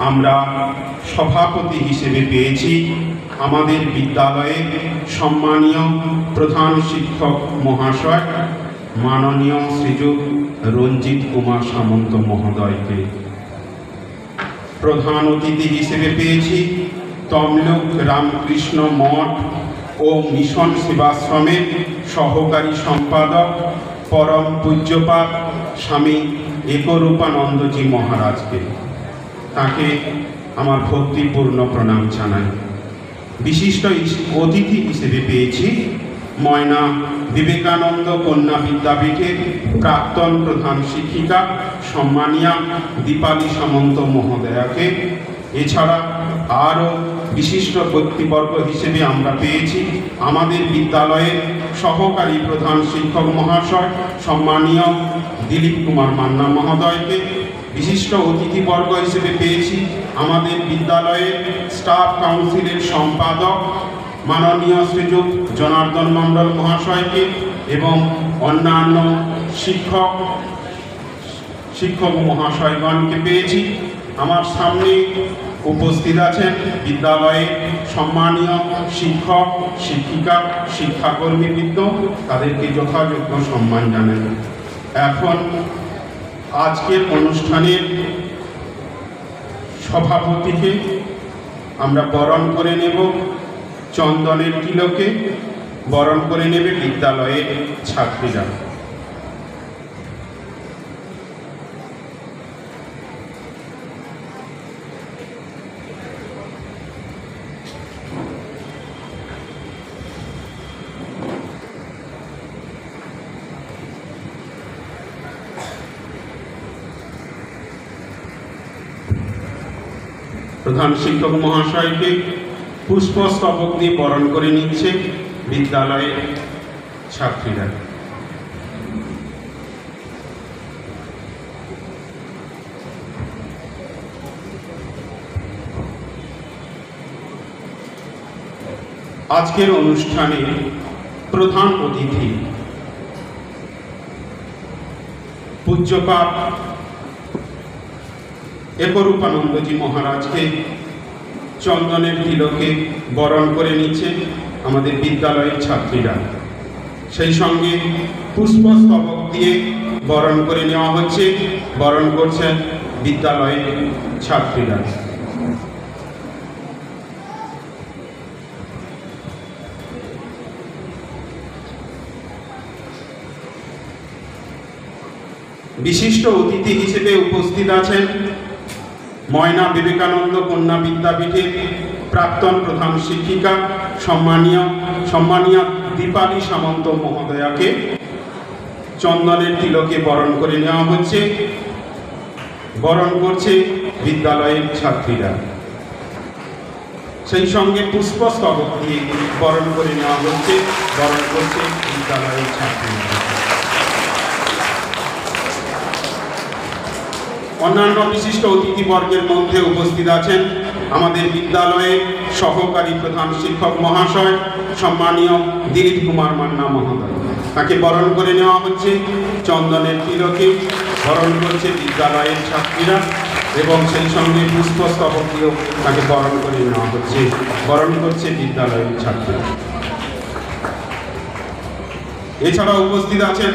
আমরা সভাপতি হিসেবে পেয়েছি আমাদের বিদ্যালয়ে সম্মানীয় প্রধান শিক্ষক মহাশয় মাননীয় শ্রীযুক্ত রঞ্জিত কুমার সামন্ত মহোদয়কে। প্রধান অতিথি হিসেবে পেয়েছি তমলুক রামকৃষ্ণ মঠ ও মিশন সেবাশ্রমের সহকারী সম্পাদক পরম পূজ্যপাদ স্বামী একরূপানন্দজি মহারাজকে। তাকে আমার ভক্তিপূর্ণ প্রণাম জানাই। বিশিষ্ট অতিথি হিসেবে পেয়েছি ময়না বিবেকানন্দ কন্যা বিদ্যাপীঠের প্রাক্তন প্রধান শিক্ষিকা সম্মানীয়া দীপালি সামন্ত মহোদয়াকে। এছাড়া আরও বিশিষ্ট ব্যক্তিবর্গ হিসেবে আমরা পেয়েছি আমাদের বিদ্যালয়ের সহকারী প্রধান শিক্ষক মহাশয় সম্মানীয় দিলীপ কুমার মান্না মহোদয়কে। বিশিষ্ট অতিথিবর্গ হিসেবে পেয়েছি আমাদের বিদ্যালয়ের স্টাফ কাউন্সিলের সম্পাদক মাননীয় শ্রীযুক্ত জনার্দন মণ্ডল মহাশয়কে এবং অন্যান্য শিক্ষক মহাশয়গণকে পেয়েছি। আমার সামনে উপস্থিত আছেন বিদ্যালয়ে সম্মানীয় শিক্ষক শিক্ষিকা শিক্ষাকর্মীবৃন্দ, তাদেরকে যথাযোগ্য সম্মান জানাই। এখন আজকের অনুষ্ঠানের সভাপতিকে আমরা বরণ করে নেব। চন্দনের তিলকে বরণ করে নেবে বিদ্যালয়ের ছাত্রীরা। প্রধান শিক্ষক মহাশয়কে পুষ্পস্তবক দিয়ে বরণ করে নিচ্ছে বিদ্যালয়ের ছাত্রীরা। আজকের অনুষ্ঠানে প্রধান অতিথি পূজ্যপাদ একরূপানন্দজি মহারাজকে চন্দনের তিলকে বরণ করে নিচ্ছে আমাদের বিদ্যালয়ের ছাত্রীরা। সেই সঙ্গে পুষ্পস্তবক দিয়ে বরণ করে নেওয়া হচ্ছে, বরণ করছেন বিদ্যালয়ের ছাত্রীরা। বিশিষ্ট অতিথি হিসেবে উপস্থিত আছেন ময়না বিবেকানন্দ কন্যা বিদ্যাপীঠের প্রাক্তন প্রধান শিক্ষিকা সম্মানীয়া দীপালি সামন্ত মহোদয়াকে। চন্দনের তিলকে বরণ করে নেওয়া হচ্ছে, বরণ করছে বিদ্যালয়ের ছাত্রীরা। সেই সঙ্গে পুষ্পস্তবক দিয়ে বরণ করে নেওয়া হচ্ছে, বরণ করছে বিদ্যালয়ের ছাত্রীরা। অন্যান্য বিশিষ্ট অতিথিবর্গের মধ্যে উপস্থিত আছেন আমাদের বিদ্যালয়ে সহকারী প্রধান শিক্ষক মহাশয় সম্মানীয় দিলীপ কুমার মান্না মহোদয়। তাকে বরণ করে নেওয়া হচ্ছে চন্দনের তিলকে, বরণ করছে বিদ্যালয়ের ছাত্রীরা এবং সেই সঙ্গে পুষ্পস্তবক দিয়েও তাকে বরণ করে নেওয়া হচ্ছে, বরণ করছে বিদ্যালয়ের ছাত্রীরা। এছাড়া উপস্থিত আছেন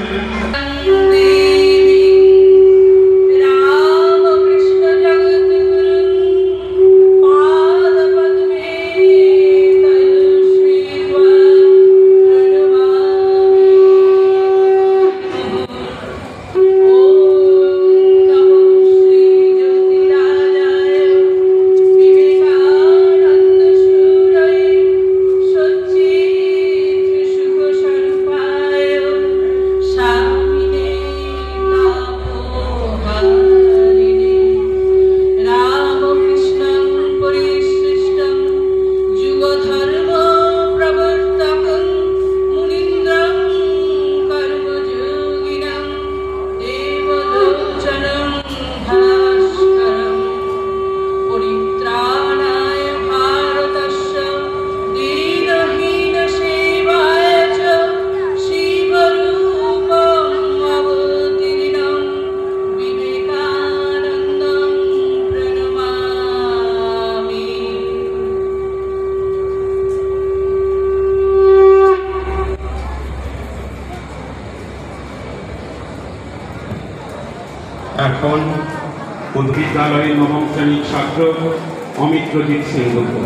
বিদ্যালয়ের নবম শ্রেণীর ছাত্র অমিত্রজিৎ সিংগুপ্ত।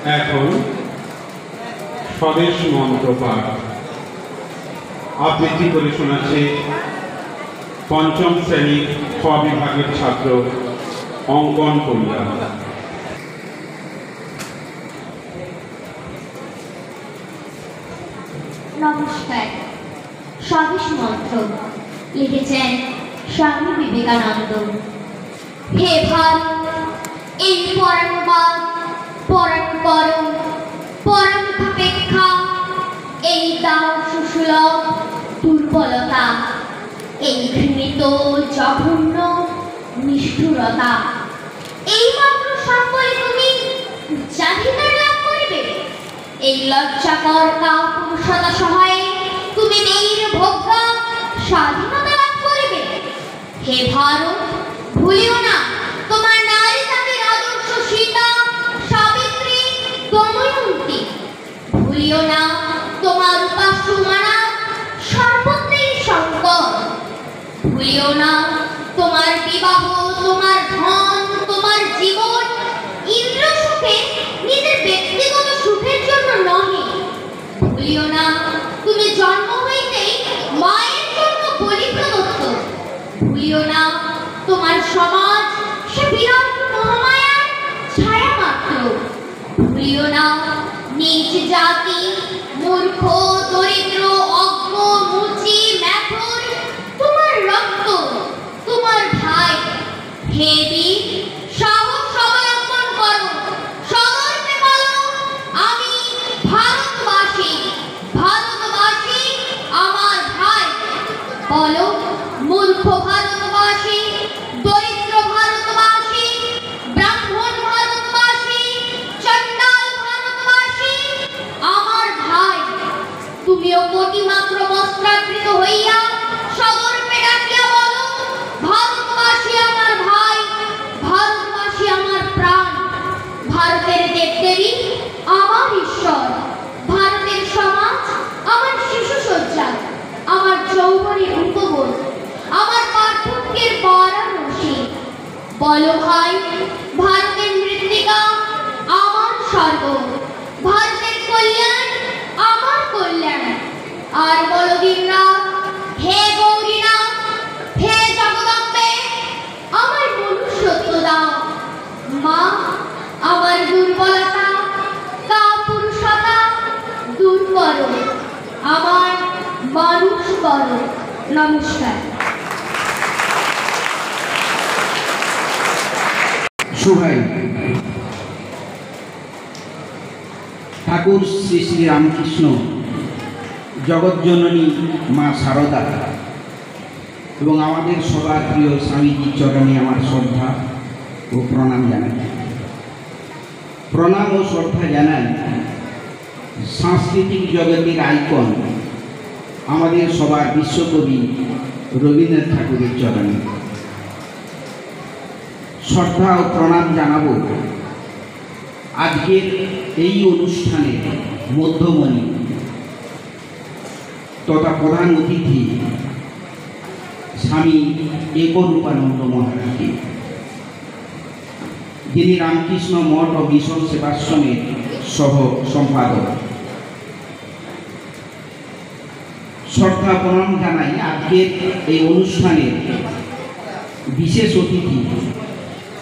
এখন স্বদেশ মন্ত্র পাঠ আবৃত্তি করে শোনাচ্ছে পঞ্চম শ্রেণীর খ বিভাগের ছাত্র অঙ্কন করিয়া। নমস্কার। স্বদেশ মন্ত্র লিখেছেন স্বামী বিবেকানন্দ। হে ভারত, এই পরাণবাদ পরাণ পরম পরাণাপেক্ষা, এই দাও সুসুলভ দুর্বলতা, এই ঘৃণিত জঘন্য নিষ্ঠুরতা, এই মাত্র সকলে তুমি উচ্চাধিকার লাভ করিবে। এই লজ্জাকর কাপুরুষতা সহায়ে তুমি বীর ভোগ্যা স্বাধীনতা লাভ করিবে। হে ভারত, ভুলিও না তোমার নারী জাতির আদর্শ সীতা, সাবিত্রী, দময়ন্তী। ভুলিও না তোমার উপাস্য মানা সর্বত্রই শঙ্কর। ভুলিও না তোমার বিবাহ, তোমার ধন, তোমার জীবন ইন্দ্র সুখে নিজের ব্যক্তিগত সুখের জন্য নহে। ভুলিও না তুমি জন্ম হইতেই মায়ের জন্য বলি প্রদত্ত। ভুলিও না তোমার সমাজ সে বিরাট মহামায়ার ছায়া মাত্র। ভুলিও না নিজ জাতি, মূর্খ, দরিদ্র, অজ্ঞ, মুচি, মেথর তোমার রক্ত, তোমার ভাই। হে বীর, সাহস অবলম্বন করো, সদর্পে বলো, আমি ভারতবাসী, ভারতবাসী আমার ভাই। বলো, মূর্খ ভারতবাসী, দরিদ্র ভারতবাসী, ব্রাহ্মণ ভারতবাসী, চণ্ডাল ভারতবাসী আমার ভাই। তুমিও কোটি মাত্র বস্ত্রাবৃত হইয়া সদর্পে ডাকিয়া বলো, ভারতবাসী আমার ভাই, ভারতবাসী আমার প্রাণ। ভারতের দেবদেবী আমার ঈশ্বর, ভারতের সমাজ আমার শিশুসজ্জা, আমার যৌবনের রূপবোধ, আমার পার্থক্যের বারাণসী। বলো ভাই, ভারতের মৃত্তিকা আমার স্বর্গ, ভারতের কল্যাণ আমার কল্যাণ। আর বলো দিনরাত, হে গৌরীনাথ, হে জগদম্বে, আমার মনুষ্যত্ব দাও। মা, আমার দুর্বলতা কাপুরুষতা দূর করো, আমার মানুষ করো। নমস্কার। সুভাই ঠাকুর শ্রী শ্রী রামকৃষ্ণ, জগৎজননী মা শারদা এবং আমাদের সবার প্রিয় স্বামীজির চরণে আমার শ্রদ্ধা ও প্রণাম জানাই। প্রণাম ও শ্রদ্ধা জানাই সাংস্কৃতিক জগতের আইকন আমাদের সবার বিশ্বকবি রবীন্দ্রনাথ ঠাকুরের চরণে। শ্রদ্ধা ও প্রণাম জানাবো আজকের এই অনুষ্ঠানে মধ্যমণি তথা প্রধান অতিথি স্বামী একরূপানন্দ মহারাজকে, যিনি রামকৃষ্ণ মঠ ও মিশন সেবাশ্রমের সহ সম্পাদক। শ্রদ্ধা প্রণাম জানাই আজকের এই অনুষ্ঠানের বিশেষ অতিথি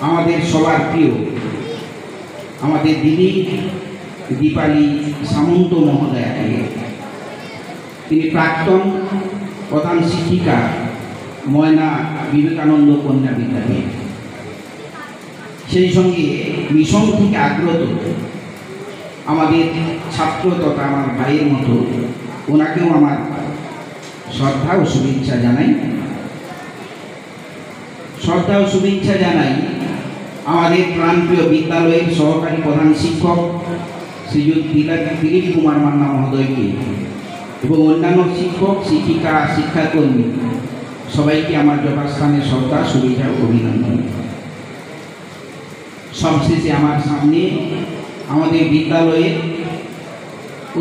আমাদের সবার প্রিয় আমাদের দিদি দীপালি সামন্ত মহোদয়াকে। তিনি প্রাক্তন প্রধান শিক্ষিকা ময়না বিবেকানন্দ কন্যা বিদ্যাপীঠ, সেই সঙ্গে মিশন থেকে আগ্রত আমাদের ছাত্র তথা আমার ভাইয়ের মতো। ওনাকেও আমার শ্রদ্ধা ও শুভেচ্ছা জানাই। শ্রদ্ধা ও শুভেচ্ছা জানাই আমাদের প্রাণপ্রিয় বিদ্যালয়ের সহকারী প্রধান শিক্ষক শ্রীযুক্ত দিলীপ কুমার মান্না মহোদয়কে এবং অন্যান্য শিক্ষক, শিক্ষিকা, শিক্ষাকর্মী সবাইকে আমার যথাস্থানে শ্রদ্ধা, শুভেচ্ছা ও অভিনন্দন। সবশেষে আমার সামনে আমাদের বিদ্যালয়ের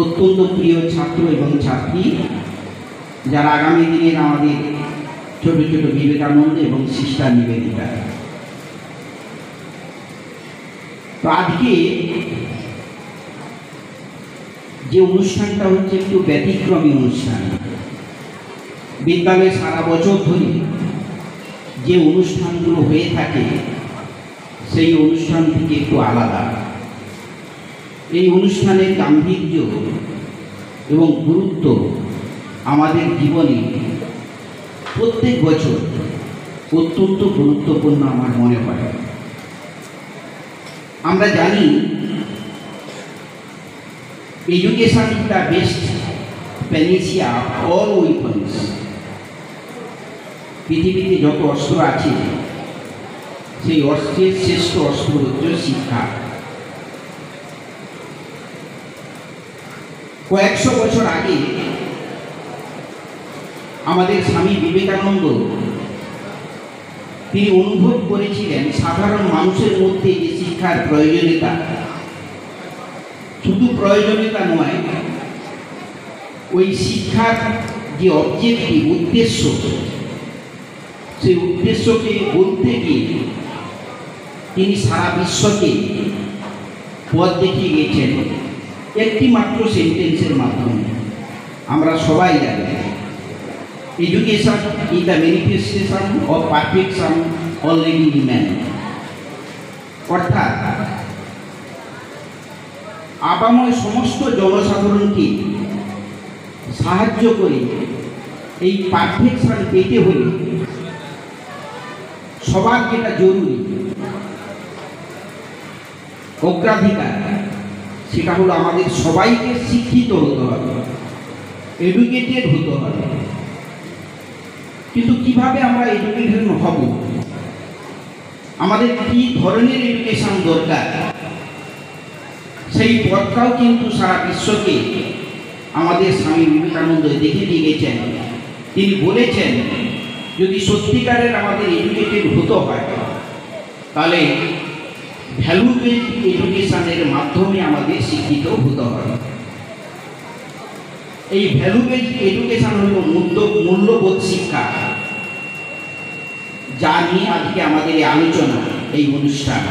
অত্যন্ত প্রিয় ছাত্র এবং ছাত্রী, যারা আগামী দিনের আমাদের ছোট ছোট বিবেকানন্দ এবং সিস্টার নিবেদিতা। তো আজকে যে অনুষ্ঠানটা হচ্ছে একটু ব্যতিক্রমী অনুষ্ঠান। বিদ্যালয়ে সারা বছর ধরে যে অনুষ্ঠানগুলো হয়ে থাকে সেই অনুষ্ঠান থেকে একটু আলাদা। এই অনুষ্ঠানের গাম্ভীর্য এবং গুরুত্ব আমাদের জীবনে প্রত্যেক বছর অত্যন্ত গুরুত্বপূর্ণ আমার মনে হয়। আমরা জানি education is the best panacea all weapons. পৃথিবীতে যত অস্ত্র আছে সেই অস্ত্রের শ্রেষ্ঠ অস্ত্র হচ্ছে শিক্ষা। কয়েকশো বছর আগে আমাদের স্বামী বিবেকানন্দ তিনি অনুভব করেছিলেন সাধারণ মানুষের মধ্যে যে শিক্ষার প্রয়োজনীয়তা, শুধু প্রয়োজনীয়তা নয়, ওই শিক্ষার যে অবজেক্টিভ উদ্দেশ্য, সেই উদ্দেশ্যকে বলতে গিয়ে তিনি সারা বিশ্বকে পথ দেখিয়ে গেছেন একটি মাত্র সেন্টেন্সের মাধ্যমে। আমরা সবাই জানি education is the manifestation of perfection already in man. অর্থাৎ আপাময় সমস্ত জনসাধারণকে সাহায্য করে এই পারফেকশন পেতে হলে সবার যেটা জরুরি অগ্রাধিকার, সেটা হলো আমাদের সবাইকে শিক্ষিত হতে হবে, এডুকেটেড হতে হবে। কিন্তু কিভাবে আমরা এডুকেটেড হব, আমাদের কি ধরনের এডুকেশন দরকার, সেই পথটাও কিন্তু সারা বিশ্বকে আমাদের স্বামী বিবেকানন্দ দেখে দিয়ে গেছেন। তিনি বলেছেন যদি সত্যিকারের আমাদের এডুকেটেড হতে হয় তাহলে ভ্যালু বেসড এডুকেশনের মাধ্যমে আমাদের শিক্ষিত হতে হবে। এই ভ্যালু বেসড এডুকেশন হল মূল্যবোধ শিক্ষা, যা নিয়ে আজকে আমাদের এই আলোচনা, এই অনুষ্ঠান।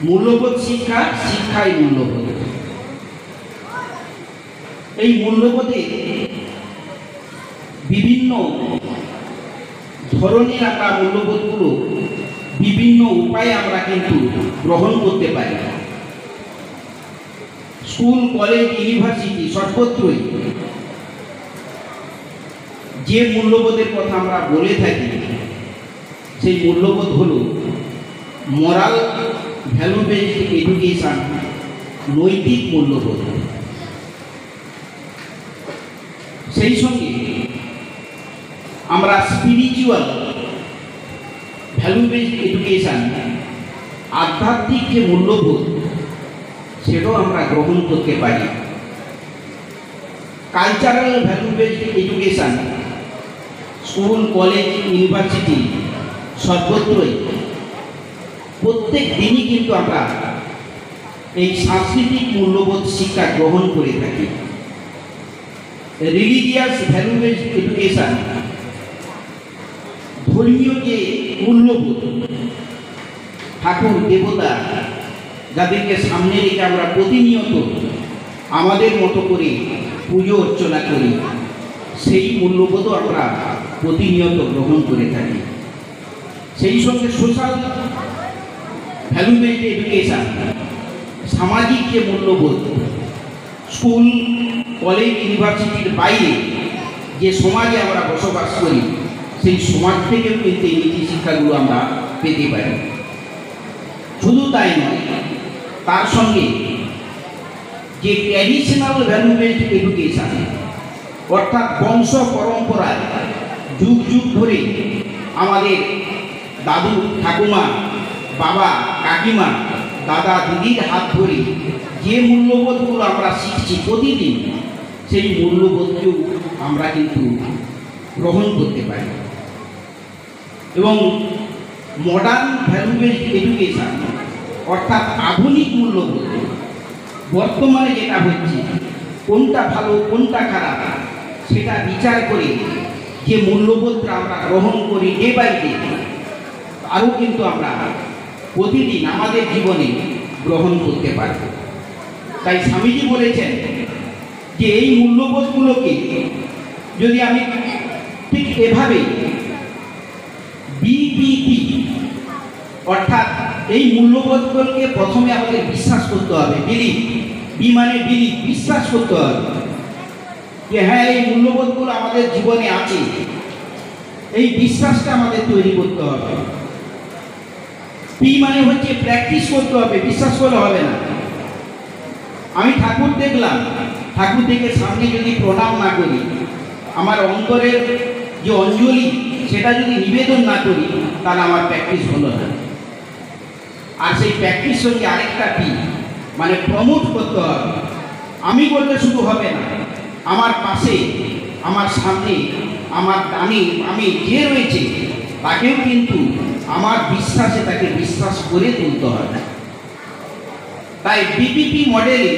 মূল্যবোধ শিক্ষা, শিক্ষাই মূল্যবোধ। এই মূল্যবোধে বিভিন্ন ধরনের আমরা মূল্যবোধগুলো বিভিন্ন উপায়ে আমরা কিন্তু গ্রহণ করতে পারি। স্কুল, কলেজ, ইউনিভার্সিটি সর্বত্রই যে মূল্যবোধের কথা আমরা বলে থাকি সেই মূল্যবোধ হল মোরাল ভ্যালু বেসড এডুকেশন, নৈতিক মূল্যবোধ। সেই সঙ্গে আমরা স্পিরিচুয়াল ভ্যালু বেসড এডুকেশন, আধ্যাত্মিক যে মূল্যবোধ সেটাও আমরা গ্রহণ করতে পারি। Cultural value based education, school, college, university সর্বত্রই প্রত্যেক দিনই কিন্তু আমরা এই সাংস্কৃতিক মূল্যবোধ শিক্ষা গ্রহণ করে থাকি। রিলিজিয়াস ভ্যালু বেসড এডুকেশন, ধর্মীয় যে মূল্যবোধ, ঠাকুর দেবতা যাদেরকে সামনে রেখে আমরা প্রতিনিয়ত আমাদের মতো করে পুজো অর্চনা করি, সেই মূল্যবোধও আমরা প্রতিনিয়ত গ্রহণ করে থাকি। সেই সঙ্গে সোশ্যাল ভ্যালু বেসড এডুকেশন, সামাজিক যে মূল্যবোধ, স্কুল, কলেজ, ইউনিভার্সিটির বাইরে যে সমাজে আমরা বসবাস করি সেই সমাজ থেকেও কিন্তু এই নীতি শিক্ষাগুলো আমরা পেতে পারি। শুধু তাই নয়, তার সঙ্গে যে ট্র্যাডিশনাল ভ্যালু বেসড এডুকেশন, অর্থাৎ বংশ পরম্পরায় যুগ যুগ ধরে আমাদের দাদু ঠাকুমা, বাবা কাকিমা, দাদা দিদির হাত ধরে যে মূল্যবোধগুলো আমরা শিখছি প্রতিদিন, সেই মূল্যবোধকেও আমরা কিন্তু গ্রহণ করতে পারি। এবং মডার্ন ভ্যালু বেসড এডুকেশন, অর্থাৎ আধুনিক মূল্যবোধ, বর্তমানে যেটা হচ্ছে কোনটা ভালো কোনটা খারাপ সেটা বিচার করে যে মূল্যবোধটা আমরা গ্রহণ করি ডে বাই ডে, আরও কিন্তু আমরা প্রতিদিন আমাদের জীবনে গ্রহণ করতে পারব। তাই স্বামীজি বলেছেন যে এই মূল্যবোধগুলোকে যদি আমি ঠিক এভাবে বিবিপি অর্থাৎ এই মূল্যবোধগুলোকে প্রথমে আমাদের বিশ্বাস করতে হবে। বিলিভ, বি মানে বিলিভ, বিশ্বাস করতে হবে যে হ্যাঁ এই মূল্যবোধগুলো আমাদের জীবনে আছে। এই বিশ্বাসটা আমাদের তৈরি করতে হবে। পি মানে হচ্ছে প্র্যাকটিস করতে হবে, বিশ্বাস করলে হবে না। আমি ঠাকুর দেখলাম, ঠাকুর দেখে সামনে যদি প্রণাম না করি, আমার অন্তরের যে অঞ্জলি সেটা যদি নিবেদন না করি, তাহলে আমার প্র্যাকটিস হলো না। আর সেই প্র্যাকটিস সঙ্গে আরেকটা পি মানে প্রমোট করতে হবে। আমি করলে শুধু হবে না, আমার পাশে, আমার সামনে, আমার ডানে আমি যে রয়েছে তাকেও কিন্তু আমার বিশ্বাসে তাকে বিশ্বাস করে তুলতে হবে। তাই বিপিপি মডেলে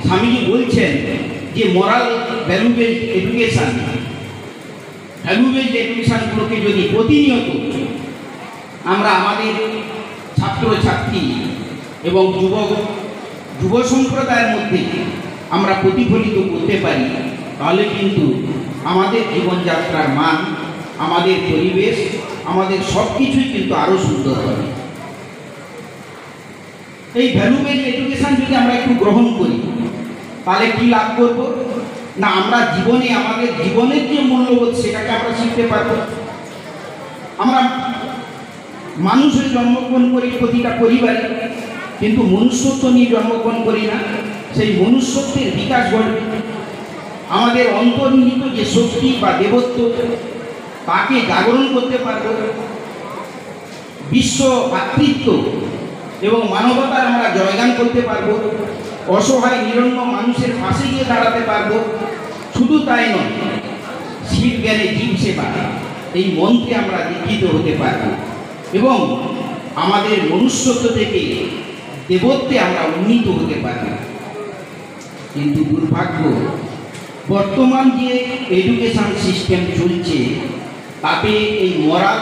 স্বামীজি বলছেন যে moral value based education, value based এডুকেশনগুলোকে যদি প্রতিনিয়ত আমরা আমাদের ছাত্রছাত্রী এবং যুব সম্প্রদায়ের মধ্যে আমরা প্রতিফলিত করতে পারি, তাহলে কিন্তু আমাদের জীবনযাত্রার মান, আমাদের পরিবেশ, আমাদের সব কিছুই কিন্তু আরও সুন্দর হবে। এই ভ্যালু বেসড এডুকেশন যদি আমরা একটু গ্রহণ করি, তাহলে কি লাভ করব না, আমরা জীবনে আমাদের জীবনের যে মূল্যবোধ সেটাকে আমরা শিখতে পারব। আমরা মানুষের জন্মগ্রহণ করি প্রতিটা পরিবারে, কিন্তু মনুষ্যত্ব নিয়ে জন্মগ্রহণ করি না। সেই মনুষ্যত্বের বিকাশ ঘটবে। আমাদের অন্তর্নিহিত যে শক্তি বা দেবত্ব তাকে জাগরণ করতে পারব। বিশ্ব ভাতৃত্ব এবং মানবতার আমরা জয়গান করতে পারব। অসহায় নিরন্ন মানুষের পাশে গিয়ে দাঁড়াতে পারব। শুধু তাই নয়, শিব জ্ঞানে জীব সেবা এই মন্ত্রে আমরা দীক্ষিত হতে পারব এবং আমাদের মনুষ্যত্ব থেকে দেবত্বে আমরা উন্নীত হতে পারব। কিন্তু দুর্ভাগ্য, বর্তমান যে এডুকেশন সিস্টেম চলছে তাতে এই মোরাল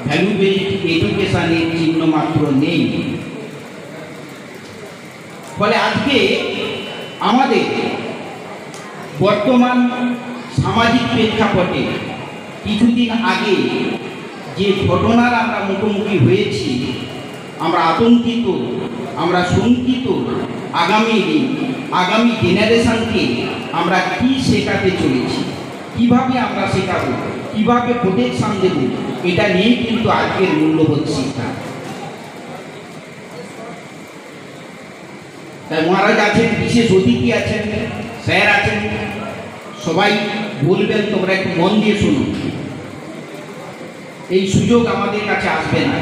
ভ্যালু বেসড এডুকেশনের চিহ্ন মাত্র নেই। ফলে আজকে আমাদের বর্তমান সামাজিক প্রেক্ষাপটে কিছুদিন আগে যে ঘটনার আমরা মুখোমুখি হয়েছি, আমরা আতঙ্কিত, আমরা শঙ্কিত। আগামী দিন, আগামী জেনারেশনকে আমরা কি শেখাতে চলেছি, কিভাবে আমরা শেখাবো, কিভাবে প্রোটেকশন দেব, এটা নিয়েই কিন্তু আজকের মূল্যবোধ শিক্ষা। তাই মহারাজ আছেন, বিশেষ অতিথি আছেন, স্যার আছেন, সবাই বলবেন, তোমরা একটু মন দিয়ে শুনুন। এই সুযোগ আমাদের কাছে আসবে না।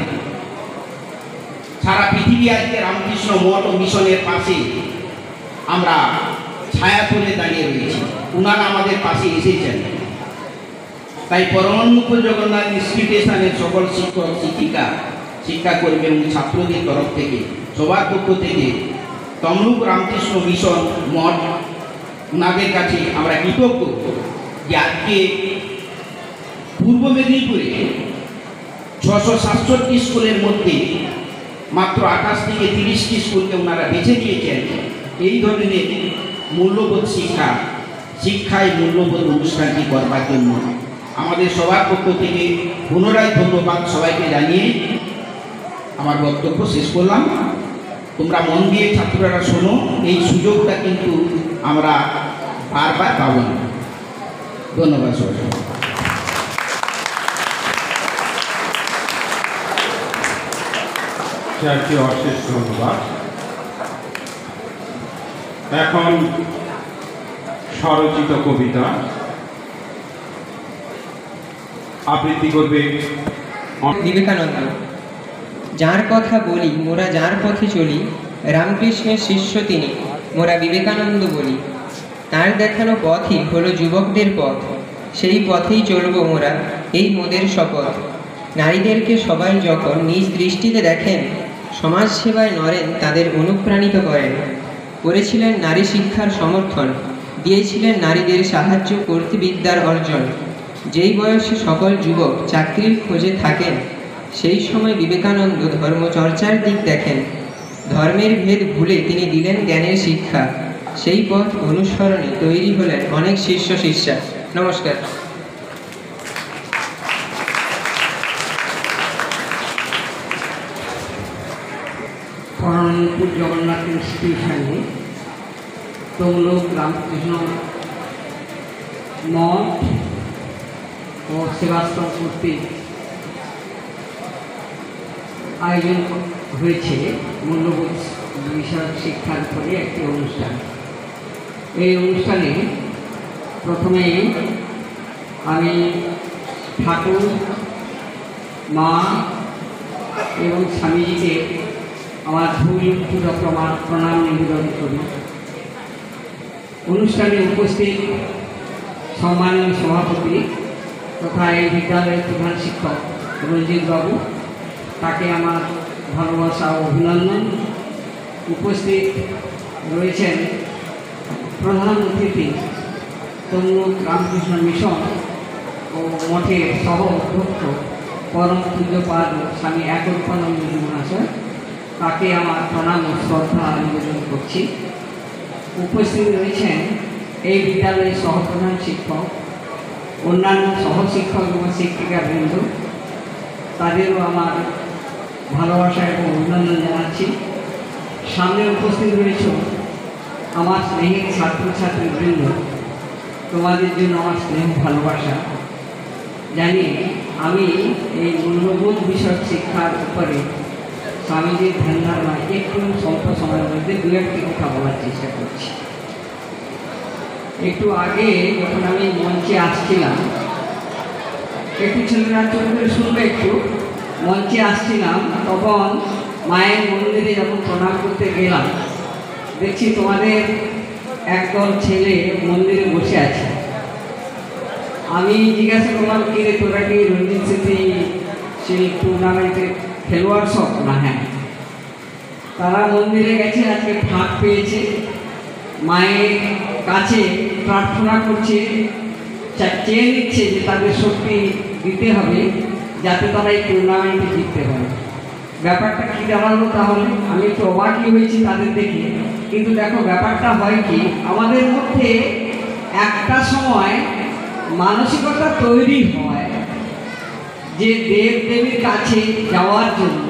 সারা পৃথিবী আজকে রামকৃষ্ণ মঠ ও মিশনের পাশে আমরা ছায়া তুলে দাঁড়িয়ে রয়েছি। উনারা আমাদের পাশে এসেছেন। তাই পরমানন্দ জগন্নাথ ইনস্টিটিউশনের সকল শিক্ষক, শিক্ষিকা, শিক্ষাকর্মী এবং ছাত্রদের তরফ থেকে, সবার পক্ষ থেকে তমলুক রামকৃষ্ণ মিশন মঠ ওনাদের কাছে আমরা কৃতজ্ঞ যে আজকে পূর্ব মেদিনীপুরে 667 স্কুলের মধ্যে মাত্র 28 থেকে 30টি স্কুলকে ওনারা বেছে নিয়েছেন এই ধরনের মূল্যবোধ শিক্ষায় মূল্যবোধ অনুষ্ঠানটি করবার জন্য। আমাদের সবার পক্ষ থেকে পুনরায় ধন্যবাদ সবাইকে জানিয়ে আমার বক্তব্য শেষ করলাম। তোমরা মন দিয়ে ছাত্ররা শোনো, এই সুযোগটা কিন্তু আমরা বারবার পাবো না। ধন্যবাদ সবাই। স্যারকে অশেষ ধন্যবাদ। এখন স্বরচিত কবিতা আবৃত্তি করবে বিবেকানন্দ। যার কথা বলি মোরা যার পথে চলি, রামকৃষ্ণের শিষ্য তিনি, মোরা বিবেকানন্দ বলি। তার দেখানো পথই হলো যুবকদের পথ, সেই পথেই চলব মোরা, এই মোদের শপথ। নারীদেরকে সবাই যখন নিজ দৃষ্টিতে দেখেন, সমাজ সেবায় নরেন তাদের অনুপ্রাণিত করেন। করেছিলেন নারী শিক্ষার সমর্থন, দিয়েছিলেন নারীদের সাহায্য করতে বিদ্যার অর্জন। যেই বয়সে সকল যুবক চাকরির খোঁজে থাকেন, সেই সময় বিবেকানন্দ ধর্মচর্চার দিক দেখেন। ধর্মের ভেদ ভুলে তিনি দিলেন জ্ঞানের শিক্ষা। সেই পথ অনুসরণে তৈরি হলেন অনেক শিষ্য শিষ্যা। নমস্কার। পরমপুর জগন্নাথ ইনস্টিটিউশনে তমলুক রামকৃষ্ণ মঠ ও সেবাশ্রম কর্তৃক আয়োজন হয়েছে মূল্যবোধ বিষয়ক শিক্ষার উপরে একটি অনুষ্ঠান। এই অনুষ্ঠানে প্রথমে আমি ঠাকুর, মা এবং স্বামীজিকে আমার ভূমিষ্ঠ প্রণাম নিবেদন করি। অনুষ্ঠানে উপস্থিত সম্মানীয় সভাপতি তথা এই বিদ্যালয়ের প্রধান শিক্ষক রঞ্জিত বাবু, তাকে আমার ভালোবাসা ও অভিনন্দন। উপস্থিত রয়েছেন প্রধান অতিথি তমলুক রামকৃষ্ণ মিশন ও মঠের সহ অধ্যক্ষ পরম পূজ্যপাদ স্বামী একরূপানন্দজি মহাশয়, তাকে আমার প্রণাম ও শ্রদ্ধা নিবেদন করছি। উপস্থিত রয়েছেন এই বিদ্যালয়ের সহপ্রধান শিক্ষক, অন্যান্য সহশিক্ষক এবং শিক্ষিকাবৃন্দ, তাদেরও আমার ভালোবাসা এবং অভিনন্দন জানাচ্ছি। সামনে উপস্থিত রয়েছে আমার স্নেহের ছাত্রছাত্রীবৃন্দ, তোমাদের জন্য আমার স্নেহ ভালোবাসা জানি। আমি এই মূল্যবোধ বিষয়ক শিক্ষার উপরে স্বামীজির ধ্যান ধারণায় একটু স্বল্প সময়ের মধ্যে দু একটি কথা বলার চেষ্টা করছি। একটু আগে যখন আমি মঞ্চে আসছিলাম, একটু ছেলেরা চোখ করে শুনবে, একটু মঞ্চে আসছিলাম, তখন মায়ের মন্দিরে যখন প্রণাম করতে গেলাম, দেখছি তোমাদের একদল ছেলে মন্দিরে বসে আছে। আমি জিজ্ঞাসা করলাম, কি রে তোরা কি রঞ্জিত স্মৃতি সেই টুর্নামেন্টের খেলোয়াড় সব? না, হ্যাঁ। তারা মন্দিরে গেছে, আজকে ফাঁক পেয়েছে, মায়ের কাছে প্রার্থনা করছে, চেয়ে নিচ্ছে যে তাদের শক্তি দিতে হবে যাতে তারা এই টুর্নামেন্টে জিততে পারে। ব্যাপারটা কী দাঁড়ালো তাহলে? আমি একটু অবাকই হয়েছি তাদের দেখে। কিন্তু দেখো, ব্যাপারটা হয় কি, আমাদের মধ্যে একটা সময় মানসিকতা তৈরি হয় যে দেব দেবীর কাছে যাওয়ার জন্য,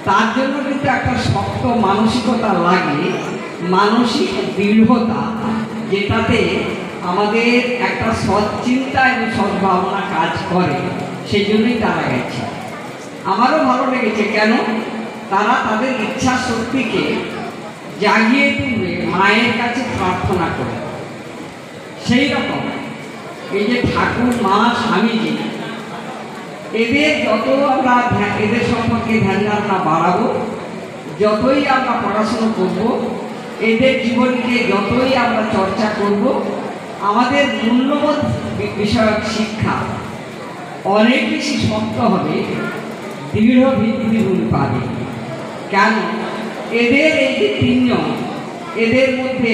তার জন্য কিন্তু একটা শক্ত মানসিকতা লাগে, মানসিক দৃঢ়তা, যেটাতে আমাদের একটা সৎ চিন্তা এবং সদ্ভাবনা কাজ করে। সেই জন্যই তারা গেছে। আমারও ভালো লেগেছে। কেন? তারা তাদের ইচ্ছা শক্তিকে জাগিয়ে তুলবে মায়ের কাছে প্রার্থনা করে। সেই রকম এই যে ঠাকুর, মা, স্বামীজি, এদের যত আমরা এদের সম্পর্কে ধ্যান ধারণা বাড়াবো, যতই আমরা পড়াশুনো করব, এদের জীবনকে যতই আমরা চর্চা করব, আমাদের মূল্যবোধ বিষয়ক শিক্ষা অনেক বেশি শক্ত হবে, দৃঢ় ভিত্তিভূমি পাবে। কেন? এদের এই যে তিনজন, এদের মধ্যে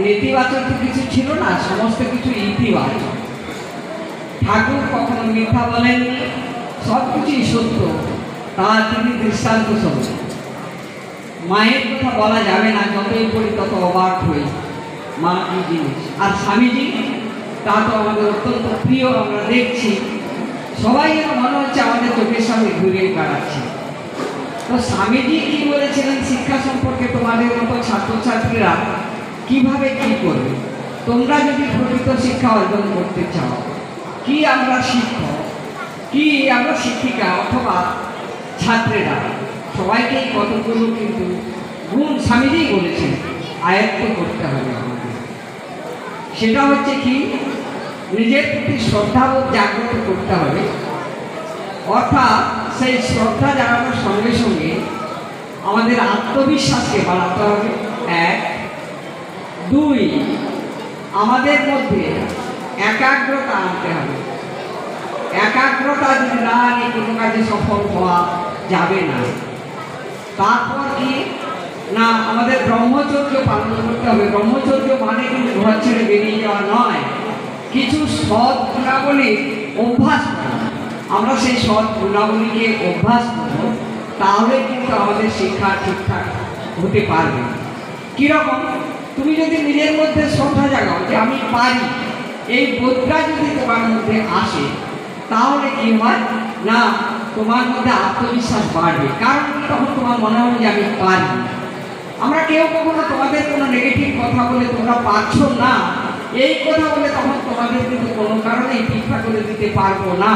নেতিবাচক কিছু ছিল না, সমস্ত কিছু ইতিবাচক। ঠাকুর কখনো মিথ্যা বলেননি, সব কিছুই সত্য, তার তিনি দৃষ্টান্ত সত্য। মায়ের কথা বলা যাবে না, যতই পড়ি তত অবাক হই, মা কি জিনিস। আর স্বামীজি, তা তো আমাদের অত্যন্ত প্রিয়, আমরা দেখছি সবাই যেন মনে হচ্ছে আমাদের চোখের সামনে ঘুরে বেড়াচ্ছে। তো স্বামীজি কি বলেছিলেন শিক্ষা সম্পর্কে, তোমাদের মতো ছাত্রছাত্রীরা কিভাবে কি করবে? তোমরা যদি প্রকৃত শিক্ষা অর্জন করতে চাও, কি আমরা শিক্ষক, কি আমরা শিক্ষিকা অথবা ছাত্রেরা, সবাইকেই কতগুলো কিন্তু গুণ স্বামীজি বলেছেন আয়ত্ত করতে হবে আমাদের। সেটা হচ্ছে কি, নিজের প্রতি শ্রদ্ধাবোধ জাগ্রত করতে হবে। অর্থাৎ সেই শ্রদ্ধা জাগানোর সঙ্গে সঙ্গে আমাদের আত্মবিশ্বাসকে বাড়াতে হবে। 1, 2, আমাদের মধ্যে একাগ্রতা আনতে হবে। একাগ্রতা যদি না আনি কোনো কাজে সফল হওয়া যাবে না। তারপর কি না, আমাদের ব্রহ্মচর্য পালন করতে হবে। ব্রহ্মচর্য মানে কিন্তু ঘর ছেড়ে বেরিয়ে যাওয়া নয়, কিছু সৎ গুণাবলী অভ্যাস করা। আমরা সেই সৎ গুণাবলীকে অভ্যাস করব, তাহলে কিন্তু আমাদের শিক্ষা ঠিকঠাক হতে পারবে। কীরকম? তুমি যদি নিজের মধ্যে শ্রদ্ধা জাগাও যে আমি পারি, এই বোধটা যদি তোমার মধ্যে আসে, তাহলে কি হয় না তোমার মধ্যে আত্মবিশ্বাস বাড়বে। কারণ তখন তোমার মনে হবে যে আমি পারি। আমরা কেউ কখনো তোমাদের কোনো নেগেটিভ কথা বলে তোমরা পারছো না এই কথা বলে তখন তোমাদের কিন্তু কোনো কারণে পরীক্ষা করে দিতে পারবো না।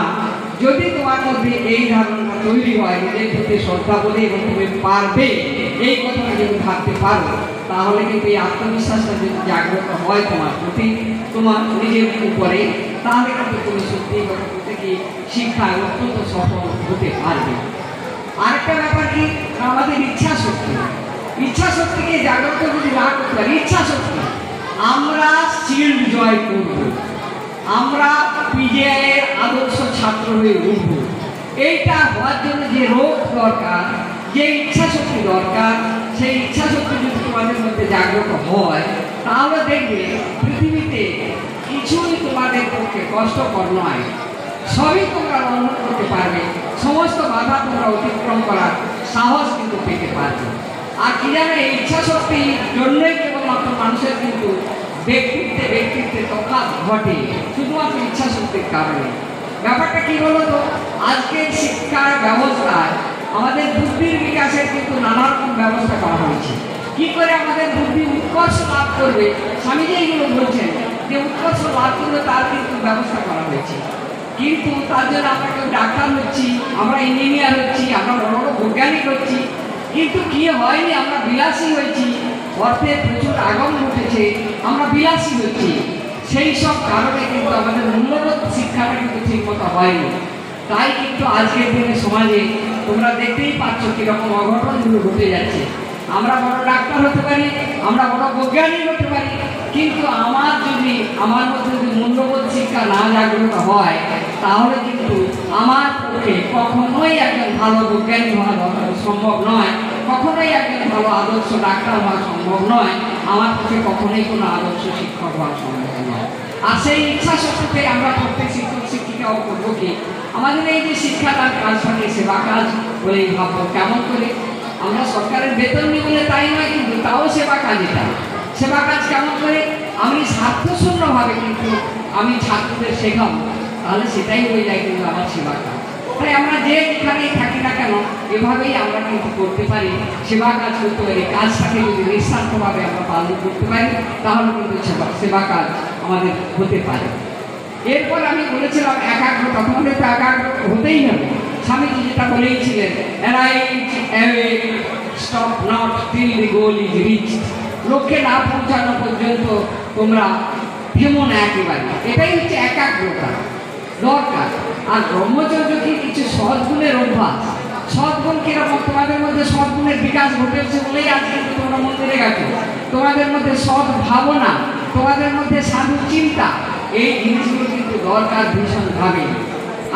যদি তোমার মধ্যে এই ধারণা তৈরি হয় নিজের প্রতি শ্রদ্ধা বলে এবং তুমি পারবে এই কথাটা যদি ভাবতে পারো, তাহলে কিন্তু এই আত্মবিশ্বাসটা যদি জাগ্রত হয় তোমার প্রতি, তোমার নিজের উপরে, তাহলে কিন্তু তুমি সত্যি কথা বলতে কি শিক্ষায় অত্যন্ত সফল হতে পারবে। আরেকটা ব্যাপার কি, আমাদের ইচ্ছা শক্তিকে জাগ্রত যদি না করতে পারি, ইচ্ছা শক্তি, আমরা শিল্ড জয় করব, আমরা পিজিআইয়ের আদর্শ ছাত্র হয়ে উঠব। এইটা হওয়ার জন্য যে রোগ দরকার, যে ইচ্ছা শক্তি দরকার, সেই ইচ্ছা শক্তি যদি তোমাদের মধ্যে জাগ্রত হয়, তাহলে দেখবে পৃথিবীতে কিছুই তোমাদের পক্ষে কষ্টকর নয়, সবই তোমরা লঙ্ঘন করতে পারবে, সমস্ত বাধা তোমরা অতিক্রম করার সাহস কিন্তু পেতে পারবে। আর কি জানো, এই ইচ্ছা শক্তির জন্যই কেবলমাত্র মানুষের কিন্তু ব্যক্তিত্বে তফাৎ ঘটে, শুধুমাত্র ইচ্ছা শক্তির কারণে। ব্যাপারটা কি বলতো, আজকের শিক্ষার ব্যবস্থায় আমাদের বুদ্ধির বিকাশের কিন্তু নানা রকম ব্যবস্থা করা হয়েছে। কি করে আমাদের বুদ্ধি উৎকর্ষ লাভ করবে, স্বামীজি এইগুলো বলছেন যে উৎকর্ষ লাভ করবে তার কিন্তু ব্যবস্থা করা হয়েছে। কিন্তু তার জন্য আমরা কেউ ডাক্তার হচ্ছি, আমরা ইঞ্জিনিয়ার হচ্ছি, আমরা বড় বড় বৈজ্ঞানিক হচ্ছি, কিন্তু কি হয়নি, আমরা বিলাসী হয়েছি, অর্থের প্রচুর আগম ঘটেছে, আমরা বিলাসী হচ্ছি। সেই সব কারণে কিন্তু আমাদের মূল্যবোধ শিক্ষাটা কিন্তু ঠিক মতো হয়নি। তাই কিন্তু আজকের দিনে সমাজে তোমরা দেখতেই পাচ্ছ কীরকম অঘটনগুলো ঘটে যাচ্ছে। আমরা বড় ডাক্তার হতে পারি, আমরা বড় বৈজ্ঞানিক হতে পারি, কিন্তু আমার মধ্যে যদি মূল্যবোধ শিক্ষা না জাগ্রত হয়, তাহলে কিন্তু আমার পক্ষে কখনোই একজন ভালো বৈজ্ঞানিক হওয়া সম্ভব নয়, কখনোই একজন ভালো আদর্শ ডাক্তার হওয়া সম্ভব নয়, আমার পক্ষে কখনোই কোনো আদর্শ শিক্ষক হওয়া সম্ভব নয়। আর সেই ইচ্ছা শক্তিতে আমরা প্রত্যেক শিক্ষক শিক্ষিকাও করবো কি, আমাদের এই যে শিক্ষাদান কাজ থাকে সেবা কাজ বলেই ভাববো। কেমন করে? আমরা সরকারের বেতন নিই বলে তাই নয়, কিন্তু তাও সেবা কাজ। এটা সেবা কাজ কেমন করে? আমি স্বার্থশূন্যভাবে কিন্তু আমি ছাত্রদের শেখাবো, তাহলে সেটাই হয়ে যায় কিন্তু আমার সেবা কাজ। তাই আমরা যে এখানেই থাকি না কেন, এভাবেই আমরা কিন্তু করতে পারি, সেবা কাজ করতে পারি। কাজটাকে যদি নিঃস্বার্থভাবে আমরা পালন করতে পারি, তাহলে কিন্তু সেবা কাজ আমাদের হতে পারে। এরপর আমি বলেছিলাম একাগ্রতা, তোমাদের তো একাগ্র হতেই হবে। স্বামীজি যেটা বলেইছিলেন, stop not till the goal is reached, লক্ষ্যে না পৌঁছানো পর্যন্ত তোমরা থেমো না একেবারে। এটাই হচ্ছে একাগ্রতা দরকার। আর ব্রহ্মচর্য কি কিছু সদ্গুণের অভ্যাস। সদ্গুণ কিরকম? তোমাদের মধ্যে সদ্গুণের বিকাশ ঘটেছে বলেই আজকে তোমরা মন্দিরে গেছো। তোমাদের মধ্যে সৎ ভাবনা, তোমাদের মধ্যে সাধু চিন্তা, এই জিনিসগুলো কিন্তু দরকার ভীষণভাবে।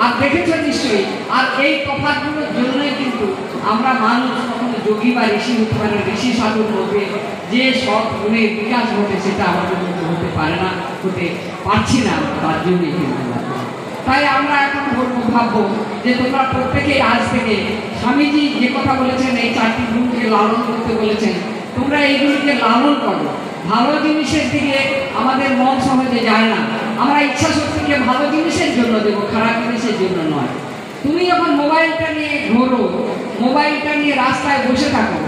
আর দেখেছ নিশ্চয়ই, আর এই তফাৎগুলোর জন্যই কিন্তু আমরা মানুষ কখনো যোগী বা ঋষি হতে পারে, ঋষি সাধুর মধ্যে যে সৎ গুণের বিকাশ ঘটে সেটা আমাদের মধ্যে হতে পারে না, হতে পারছি না, তার জন্যই কিন্তু। তাই আমরা এখন ভাববো যে তোমরা প্রত্যেকেই আজ থেকে স্বামীজি যে কথা বলেছেন, এই চারটি গুণকে লালন করতে বলেছেন, তোমরা এইগুলিকে লালন করো। ভালো জিনিসের দিকে আমাদের মন সহজে যায় না, আমরা ইচ্ছা শক্তিকে ভালো জিনিসের জন্য দেবো, খারাপ জিনিসের জন্য নয়। তুমি যখন মোবাইলটা নিয়ে ঘোরো, মোবাইলটা নিয়ে রাস্তায় বসে থাকো,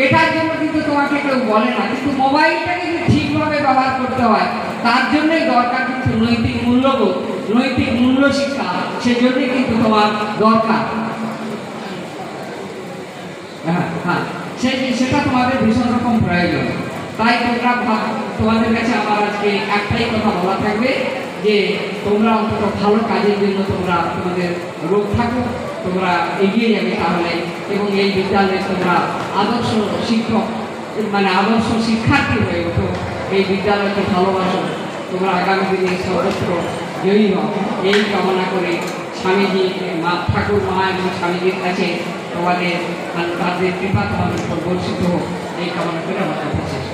এটার জন্য কিন্তু তোমাকে কেউ বলে না, কিন্তু মোবাইলটাকে যদি ঠিকভাবে ব্যবহার করতে হয়, তার জন্যই দরকার কিন্তু নৈতিক মূল্যবোধ, নৈতিক মূল্য শিক্ষা, সেজন্যই কিন্তু তোমার দরকার। হ্যাঁ, সেটা তোমাদের ভীষণ রকম প্রয়োজন। তাই তোমাদের কাছে আমার আজকে একটাই কথা বলা থাকবে যে তোমরা অন্তত ভালো কাজের জন্য তোমরা তোমাদের রোগ থাকো, তোমরা এগিয়ে যাবে তাহলে, এবং এই বিদ্যালয়ে তোমরা আদর্শ শিক্ষক মানে আদর্শ শিক্ষার্থী হয়ে ওঠো, এই বিদ্যালয়কে ভালোবাসো, তোমরা আগামী দিনে সর্বত্র জয়ী হও, এই কামনা করে স্বামীজি ঠাকুর মা এবং স্বামীজির কাছে তোমাদের তাদের কৃপা তোমাদের উপর বর্ষিত হোক, এই কামনা করে আমার কথা শেষ।